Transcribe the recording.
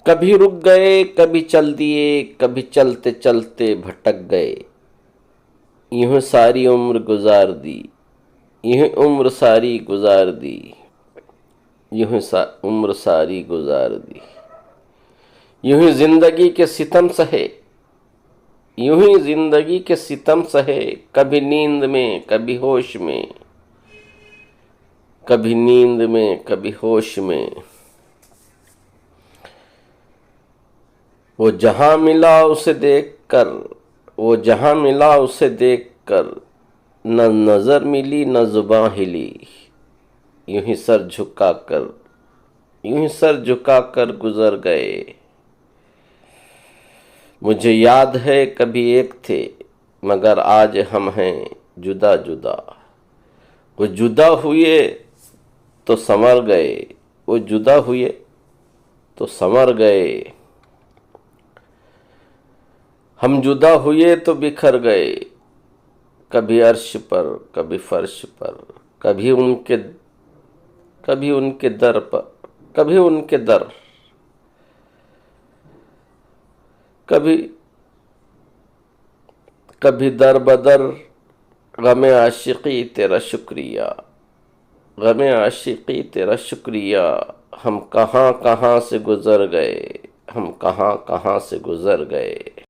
کبھی رک گئے کبھی چل دیے، کبھی چلتے چلتے بھٹک گئے، یوں ساری عمر گزار دی، یوں عمر ساری گزار دی، یوں عمر ساری گزار دی، یوں ہی زندگی کے ستم سہے، یوں ہی زندگی کے ستم سہے، کبھی نیند میں کبھی ہوش میں، کبھی نیند میں کبھی ہوش میں، وہ جہاں ملا اسے دیکھ کر، وہ جہاں ملا اسے دیکھ کر، نہ نظر ملی نہ زباں ہلی، یوں ہی سر جھکا کر، یوں ہی سر جھکا کر گزر گئے۔ مجھے یاد ہے کبھی ایک تھے مگر آج ہم ہیں جدا جدا، وہ جدا ہوئے تو سنور گئے، وہ جدا ہوئے تو سنور گئے، ہم جدا ہوئے تو بکھر گئے، کبھی عرش پر کبھی فرش پر، کبھی ان کے در پر، کبھی ان کے در، کبھی در بدر، غم عاشقی تیرا شکریہ، غم عاشقی تیرا شکریہ، ہم کہاں کہاں سے گزر گئے، ہم کہاں کہاں سے گزر گئے۔